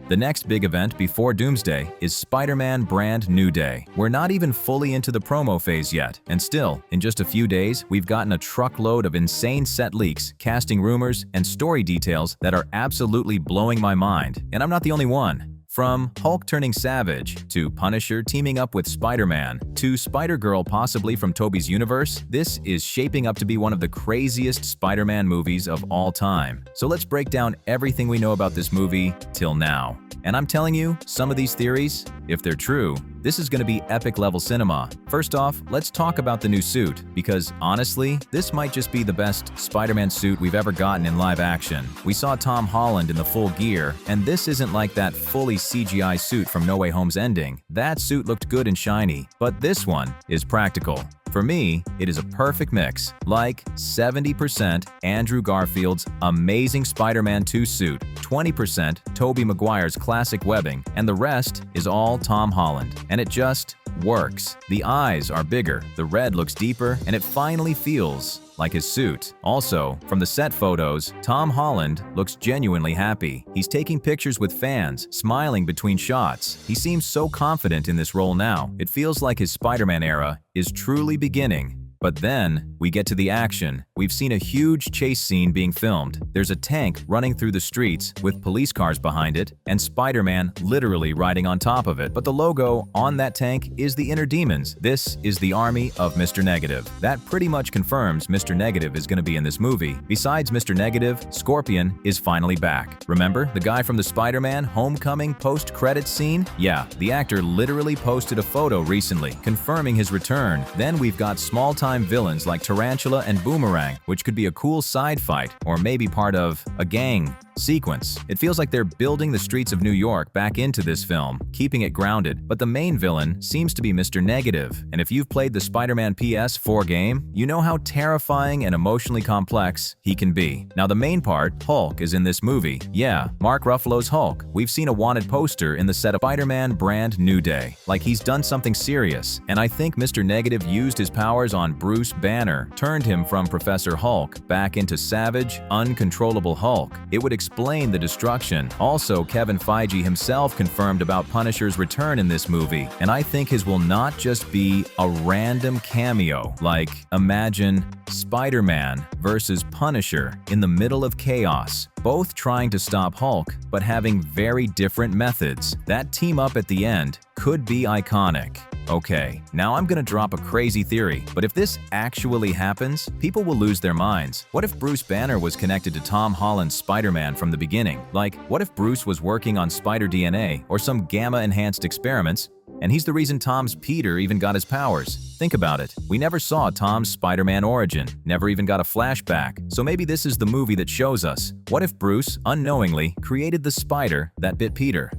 The next big event before Doomsday is Spider-Man Brand New Day. We're not even fully into the promo phase yet, and still, in just a few days, we've gotten a truckload of insane set leaks, casting rumors, and story details that are absolutely blowing my mind. And I'm not the only one. From Hulk turning savage, to Punisher teaming up with Spider-Man, to Spider-Girl possibly from Tobey's universe, this is shaping up to be one of the craziest Spider-Man movies of all time. So let's break down everything we know about this movie till now. And I'm telling you, some of these theories, if they're true, this is going to be epic level cinema. First off, let's talk about the new suit, because honestly, this might just be the best Spider-Man suit we've ever gotten in live action. We saw Tom Holland in the full gear, and this isn't like that fully CGI suit from No Way Home's ending. That suit looked good and shiny, but this one is practical. For me, it is a perfect mix, like 70% Andrew Garfield's amazing Spider-Man 2 suit, 20% Tobey Maguire's classic webbing, and the rest is all Tom Holland. And it just works. The eyes are bigger, the red looks deeper, and it finally feels like his suit. Also, from the set photos, Tom Holland looks genuinely happy. He's taking pictures with fans, smiling between shots. He seems so confident in this role now. It feels like his Spider-Man era is truly beginning. But then, we get to the action. We've seen a huge chase scene being filmed. There's a tank running through the streets with police cars behind it, and Spider-Man literally riding on top of it. But the logo on that tank is the Inner Demons. This is the army of Mr. Negative. That pretty much confirms Mr. Negative is going to be in this movie. Besides Mr. Negative, Scorpion is finally back. Remember the guy from the Spider-Man Homecoming post-credits scene? Yeah, the actor literally posted a photo recently, confirming his return. Then we've got small-time villains like Tarantula and Boomerang, which could be a cool side fight, or maybe part of a gang sequence. It feels like they're building the streets of New York back into this film, keeping it grounded, but the main villain seems to be Mr. Negative. And if you've played the Spider-Man PS4 game, you know how terrifying and emotionally complex he can be. Now the main part, Hulk, is in this movie. Yeah, Mark Ruffalo's Hulk. We've seen a wanted poster in the set of Spider-Man Brand New Day, like he's done something serious. And I think Mr. Negative used his powers on Bruce Banner, turned him from Professor Hulk back into savage, uncontrollable Hulk. It would explain the destruction. Also, Kevin Feige himself confirmed about Punisher's return in this movie, and I think his will not just be a random cameo. Like, imagine Spider-Man versus Punisher in the middle of chaos, both trying to stop Hulk, but having very different methods. That team up at the end could be iconic. Okay, now I'm gonna drop a crazy theory, but if this actually happens, people will lose their minds. What if Bruce Banner was connected to Tom Holland's Spider-Man from the beginning? Like, what if Bruce was working on spider DNA or some gamma-enhanced experiments, and he's the reason Tom's Peter even got his powers? Think about it. We never saw Tom's Spider-Man origin, never even got a flashback. So maybe this is the movie that shows us. What if Bruce, unknowingly, created the spider that bit Peter?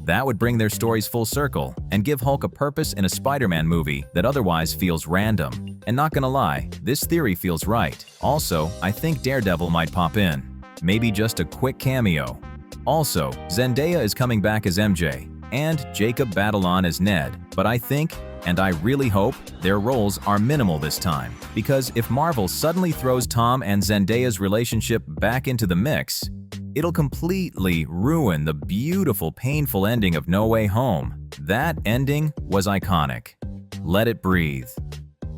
That would bring their stories full circle and give Hulk a purpose in a Spider-Man movie that otherwise feels random. And not gonna lie, this theory feels right. Also, I think Daredevil might pop in. Maybe just a quick cameo. Also, Zendaya is coming back as MJ, and Jacob Batalon as Ned, but I think, and I really hope, their roles are minimal this time. Because if Marvel suddenly throws Tom and Zendaya's relationship back into the mix, it'll completely ruin the beautiful, painful ending of No Way Home. That ending was iconic. Let it breathe.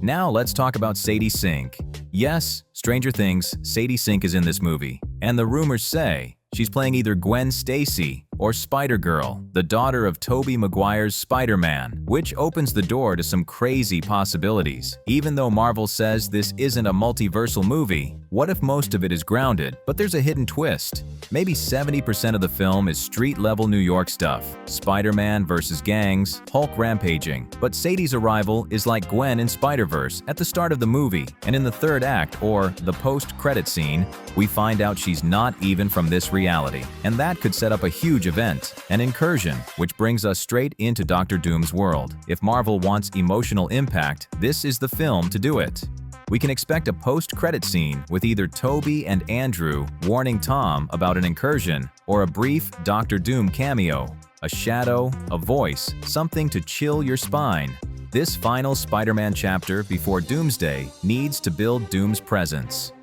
Now let's talk about Sadie Sink. Yes, Stranger Things, Sadie Sink is in this movie, and the rumors say she's playing either Gwen Stacy or Spider-Girl, the daughter of Tobey Maguire's Spider-Man, which opens the door to some crazy possibilities. Even though Marvel says this isn't a multiversal movie, what if most of it is grounded, but there's a hidden twist? Maybe 70% of the film is street-level New York stuff. Spider-Man versus gangs, Hulk rampaging. But Sadie's arrival is like Gwen in Spider-Verse at the start of the movie, and in the third act, or the post-credit scene, we find out she's not even from this reality. And that could set up a huge event, an incursion, which brings us straight into Doctor Doom's world. If Marvel wants emotional impact, this is the film to do it. We can expect a post-credit scene with either Tobey and Andrew warning Tom about an incursion, or a brief Doctor Doom cameo, a shadow, a voice, something to chill your spine. This final Spider-Man chapter before Doomsday needs to build Doom's presence.